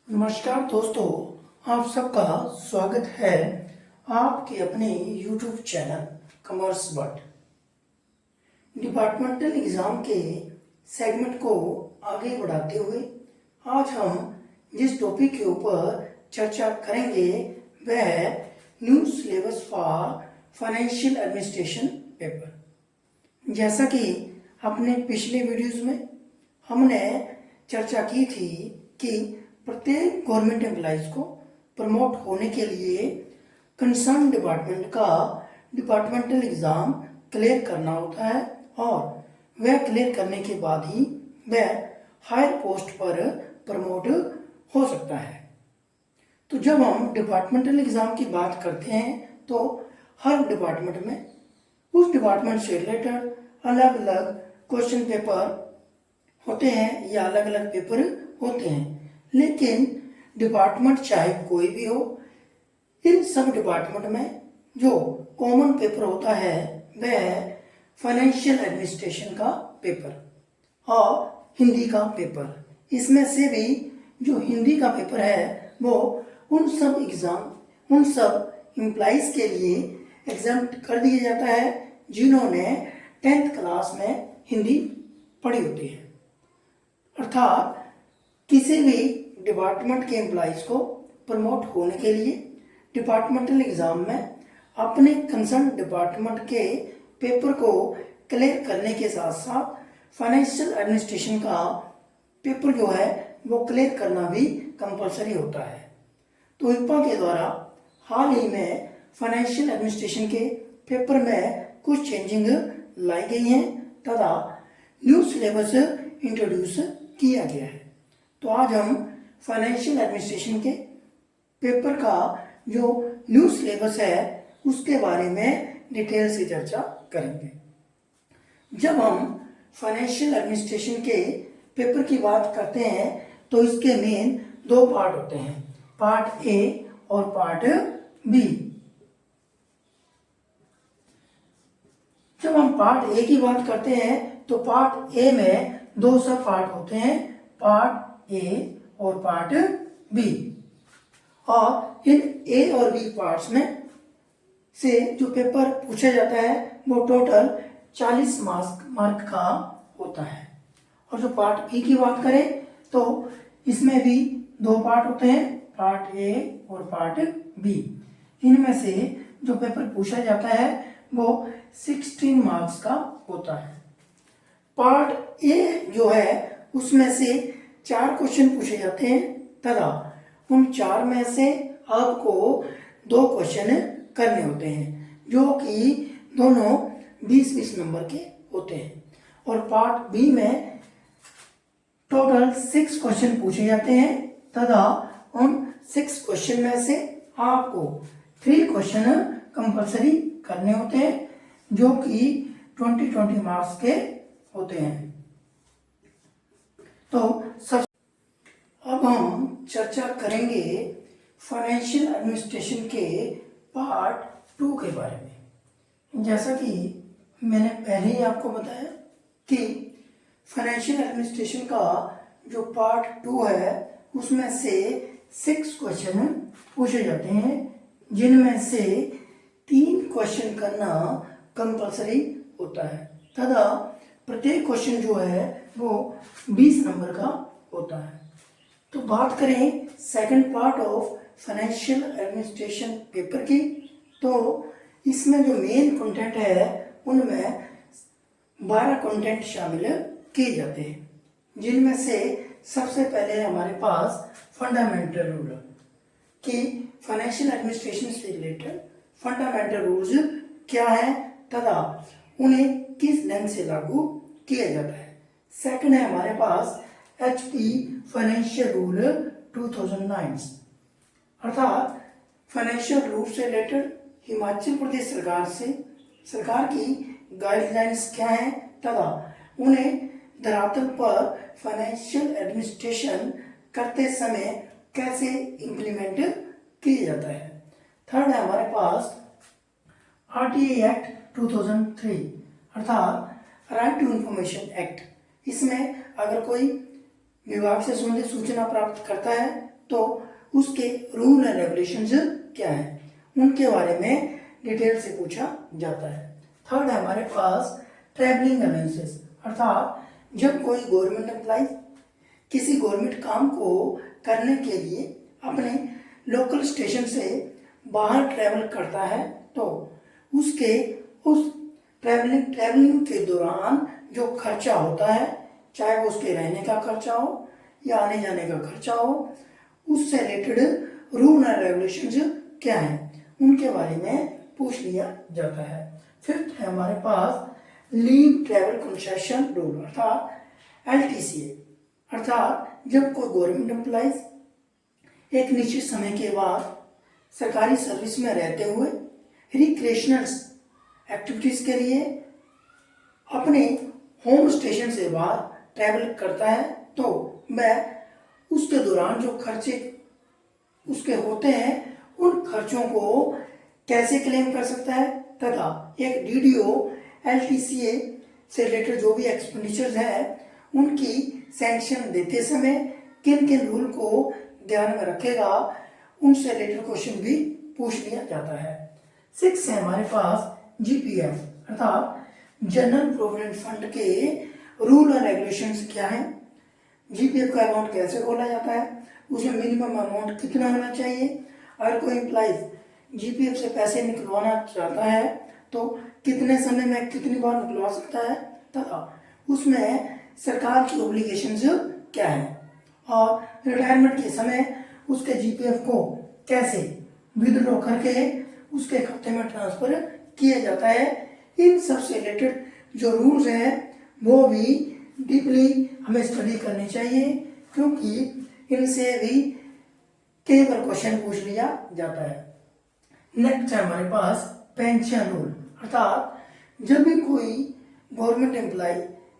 नमस्कार दोस्तों, आप सबका स्वागत है आपके अपने YouTube channel commerce but. Departmental exam के सेगमेंट को आगे बढ़ाते हुए आज हम जिस टॉपिक के ऊपर चर्चा करेंगे वह है new syllabus for financial administration paper. जैसा कि अपने पिछले वीडियोज़ में हमने चर्चा की थी कि प्रत्येक गवर्नमेंट एम्प्लॉइज को प्रमोट होने के लिए कंसर्न डिपार्टमेंट का डिपार्टमेंटल एग्ज़ाम क्लियर करना होता है और वह क्लियर करने के बाद ही वह हायर पोस्ट पर प्रमोट हो सकता है। तो जब हम डिपार्टमेंटल एग्ज़ाम की बात करते हैं तो हर डिपार्टमेंट में उस डिपार्टमेंट से रिलेटेड अलग अलग क्वेश्चन पेपर होते हैं या अलग अलग पेपर होते हैं, लेकिन डिपार्टमेंट चाहे कोई भी हो, इन सब डिपार्टमेंट में जो कॉमन पेपर होता है वह है फाइनेंशियल एडमिनिस्ट्रेशन का पेपर और हिंदी का पेपर। इसमें से भी जो हिंदी का पेपर है वो उन सब एम्प्लॉइज के लिए एग्जाम्प्ट कर दिया जाता है जिन्होंने 10th क्लास में हिंदी पढ़ी होती है। अर्थात किसी भी डिपार्टमेंट के एम्प्लॉइज को प्रमोट होने के लिए डिपार्टमेंटल एग्ज़ाम में अपने कंसर्न डिपार्टमेंट के पेपर को क्लियर करने के साथ साथ फाइनेंशियल एडमिनिस्ट्रेशन का पेपर जो है वो क्लियर करना भी कंपलसरी होता है। तो IPA के द्वारा हाल ही में फाइनेंशियल एडमिनिस्ट्रेशन के पेपर में कुछ चेंजिंग लाई गई हैं तथा न्यू सिलेबस इंट्रोड्यूस किया गया है। तो आज हम फाइनेंशियल एडमिनिस्ट्रेशन के पेपर का जो न्यू सिलेबस है उसके बारे में डिटेल से चर्चा करेंगे। जब हम फाइनेंशियल एडमिनिस्ट्रेशन के पेपर की बात करते हैं तो इसके मेन दो पार्ट होते हैं, पार्ट ए और पार्ट बी। जब हम पार्ट ए की बात करते हैं तो पार्ट ए में दो सब पार्ट होते हैं, पार्ट ए और पार्ट बी। और इन ए और बी पार्ट्स में से जो पेपर पूछा जाता है वो टोटल 40 मार्क का होता है। और जो पार्ट बी की बात करें तो इसमें भी दो पार्ट होते हैं, पार्ट ए और पार्ट बी। इनमें से जो पेपर पूछा जाता है वो 16 मार्क्स का होता है। पार्ट ए जो है उसमें से 4 क्वेश्चन पूछे जाते हैं तथा उन 4 में से आपको 2 क्वेश्चन करने होते हैं जो कि दोनों 20-20 नंबर के होते हैं। और पार्ट बी में टोटल 6 क्वेश्चन पूछे जाते हैं तथा उन 6 क्वेश्चन में से आपको 3 क्वेश्चन कंपलसरी करने होते हैं जो कि 20-20 मार्क्स के होते हैं। तो अब हम चर्चा करेंगे फाइनेंशियल एडमिनिस्ट्रेशन के पार्ट 2 के बारे में। जैसा कि मैंने पहले ही आपको बताया कि फाइनेंशियल एडमिनिस्ट्रेशन का जो पार्ट 2 है उसमें से 6 क्वेश्चन पूछे जाते हैं जिनमें से 3 क्वेश्चन करना कंपलसरी होता है तथा प्रत्येक क्वेश्चन जो है वो 20 नंबर का होता है। तो बात करें second part of financial administration paper की, तो इसमें जो मेन कंटेंट है उनमें 12 कंटेंट शामिल किए जाते हैं जिनमें से सबसे पहले हमारे पास फंडामेंटल रूल कि फाइनेंशियल एडमिनिस्ट्रेशन से रिलेटेड फंडामेंटल रूल्स क्या है तथा उन्हें किस ढंग से लागू किया जाता है। सेकंड है हमारे पास HP फाइनेंशियल रूल 2009, अर्थात फाइनेंशियल रूल से रिलेटेड हिमाचल प्रदेश सरकार की गाइडलाइंस क्या है तथा उन्हें धरातल पर फाइनेंशियल एडमिनिस्ट्रेशन करते समय कैसे इम्प्लीमेंट किया जाता है। थर्ड है हमारे पास RTA एक्ट 2003, अर्थात राइट टू इंफॉर्मेशन एक्ट। इसमें अगर कोई विभाग से संबंधित सूचना प्राप्त करता है तो उसके रूल एंड रेगुलेशंस क्या है, उनके बारे में डिटेल से पूछा जाता है। थर्ड है हमारे पास ट्रैवलिंग अलाउंसेस, अर्थात जब कोई गवर्नमेंट एम्प्लॉय किसी गवर्नमेंट काम को करने के लिए अपने लोकल स्टेशन से बाहर ट्रैवल करता है तो उसके उस ट्रैवलिंग के दौरान जो खर्चा होता है, चाहे वो उसके रहने का खर्चा हो या आने जाने का खर्चा हो, उससे रिलेटेड रूल एंड रेगुलेशंस क्या हैं, उनके बारे में पूछ लिया जाता है। फिफ्थ है हमारे पास लीव ट्रैवल कंसेशन रूल, अर्थात LTCA, अर्थात जब कोई गवर्नमेंट एम्प्लॉइज एक निश्चित समय के बाद सरकारी सर्विस में रहते हुए रिक्रिएशनल एक्टिविटीज के लिए अपने होम स्टेशन से बाहर ट्रैवल करता है तो वह उसके दौरान जो खर्चे उसके होते हैं उन खर्चों को कैसे क्लेम कर सकता है, तथा एक DDO LTCA से रिलेटेड जो भी एक्सपेंडिचर्स है उनकी सैंक्शन देते समय किन किन रूल को ध्यान में रखेगा, उनसे रिलेटेड क्वेश्चन भी पूछ लिया जाता है। 6 है हमारे पास GPF, अर्थात जनरल प्रोविडेंट फंड के रूल और रेगुलेशंस क्या है, GPF का अमाउंट कैसे खोला जाता है, उसमें मिनिमम अमाउंट कितना होना चाहिए, अगर कोई एम्प्लॉइज GPF से पैसे निकलवाना चाहता है तो कितने समय में कितनी बार निकलवा सकता है, तथा उसमें सरकार की ऑब्लिगेशंस क्या है, और रिटायरमेंट के समय उसके GPF को कैसे विथड्रॉ करके उसके खाते में ट्रांसफर किया जाता है। इन सब से रिलेटेड जो रूल्स हैं वो भी डीपली हमें स्टडी करनी चाहिए, क्योंकि इनसे भी कई बार क्वेश्चन पूछ लिया जाता है। नेक्स्ट है हमारे पास पेंशन रूल, अर्थात जब भी कोई गवर्नमेंट एम्प्लॉय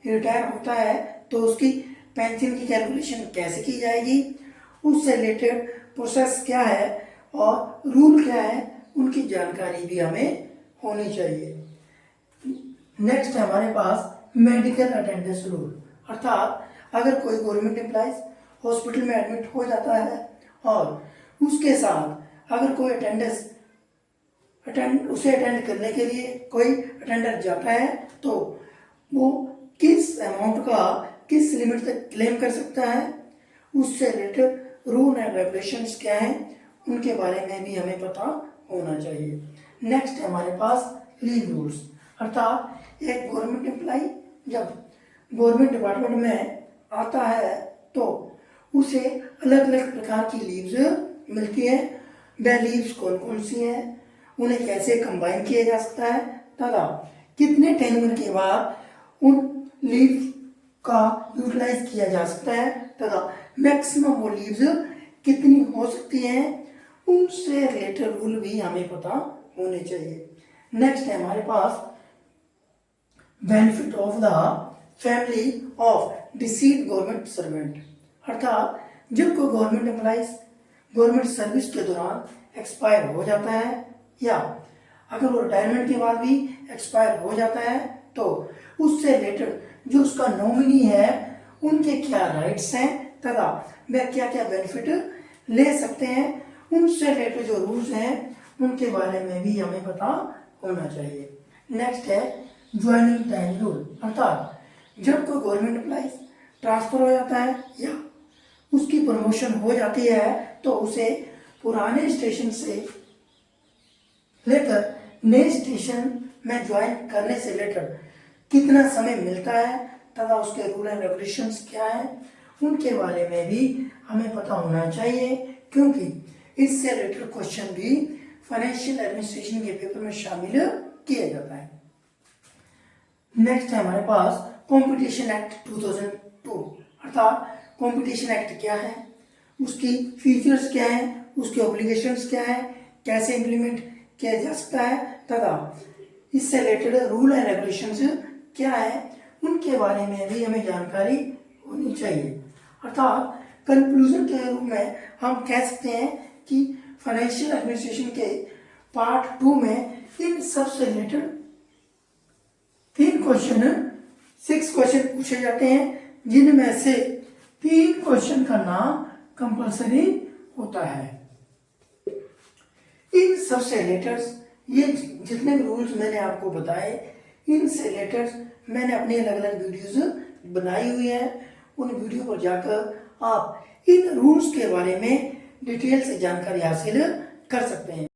रिटायर होता है तो उसकी पेंशन की कैलकुलेशन कैसे की जाएगी, उससे रिलेटेड प्रोसेस क्या है और रूल क्या है, उनकी जानकारी भी हमें होनी चाहिए। नेक्स्ट है हमारे पास मेडिकल अटेंडेंस रूल, अर्थात अगर कोई गवर्नमेंट एम्प्लॉय हॉस्पिटल में एडमिट हो जाता है और उसके साथ अगर कोई उसे अटेंड करने के लिए कोई अटेंडर जाता है तो वो किस अमाउंट का किस लिमिट तक क्लेम कर सकता है, उससे रिलेटेड रूल एंड रेगुलेशंस क्या हैं, उनके बारे में भी हमें पता होना चाहिए। नेक्स्ट है हमारे पास लीव रूल्स, अर्थात एक गवर्नमेंट एम्प्लॉय जब गवर्नमेंट डिपार्टमेंट में आता है तो उसे अलग अलग प्रकार की लीव्स मिलती हैं, वह लीव्स कौन कौन सी हैं, उन्हें कैसे कंबाइन किया जा सकता है, तथा कितने टेन्योर के बाद उन लीव का यूटिलाइज किया जा सकता है, तथा मैक्सिमम वो लीव्स कितनी हो सकती हैं, उनसे रिलेटेड रूल भी हमें पता होने चाहिए। नेक्स्ट है हमारे पास benefit of the family of deceased government servant, अर्थात जब कोई गवर्नमेंट एम्प्लॉइज गवर्नमेंट सर्विस के दौरान एक्सपायर हो जाता है या अगर वो रिटायरमेंट के बाद भी एक्सपायर हो जाता है तो उससे रिलेटेड जो उसका नॉमिनी है उनके क्या राइट्स हैं तथा वह क्या क्या बेनिफिट ले सकते हैं, उनसे रिलेटेड जो रूल्स हैं उनके बारे में भी हमें पता होना चाहिए। नेक्स्ट है ज्वाइनिंग टाइम रूल, अर्थात जब कोई गवर्नमेंट एम्प्लॉइज ट्रांसफर हो जाता है या उसकी प्रमोशन हो जाती है तो उसे पुराने स्टेशन से लेकर नए स्टेशन में ज्वाइन करने से रिलेटेड कितना समय मिलता है तथा उसके रूल एंड रेगुलेशंस क्या हैं, उनके बारे में भी हमें पता होना चाहिए, क्योंकि इससे रिलेटेड क्वेश्चन भी फाइनेंशियल एडमिनिस्ट्रेशन के पेपर में शामिल किया जाता है। नेक्स्ट है हमारे पास कंपटीशन एक्ट 2002, अर्थात कंपटीशन एक्ट क्या है, उसकी फीचर्स क्या है, उसके ऑब्लिगेशंस क्या है, कैसे इंप्लीमेंट किया जा सकता है तथा इससे रिलेटेड रूल एंड रेगुलेशंस क्या है, उनके बारे में भी हमें जानकारी होनी चाहिए। अर्थात कंक्लूजन के रूप में हम कह सकते हैं कि फाइनेंशियल एडमिनिस्ट्रेशन के पार्ट 2 में इन सब से रिलेटेड 6 क्वेश्चन पूछे जाते हैं, जिनमें से 3 क्वेश्चन का नाम कंपल्सरी होता है। इन सबसे रिलेटेड ये जितने भी रूल्स मैंने आपको बताए, इनसे रिलेटेड मैंने अपनी अलग अलग वीडियोस बनाई हुई है। उन वीडियो पर जाकर आप इन रूल्स के बारे में डिटेल से जानकारी हासिल कर सकते हैं।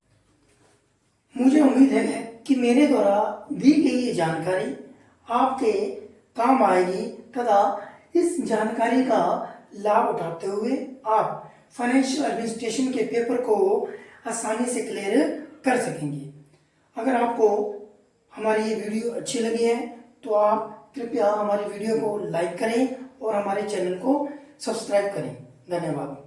मुझे उम्मीद है कि मेरे द्वारा दी गई ये जानकारी आपके काम आएगी तथा इस जानकारी का लाभ उठाते हुए आप फाइनेंशियल एडमिनिस्ट्रेशन के पेपर को आसानी से क्लियर कर सकेंगे। अगर आपको हमारी ये वीडियो अच्छी लगी है तो आप कृपया हमारी वीडियो को लाइक करें और हमारे चैनल को सब्सक्राइब करें। धन्यवाद।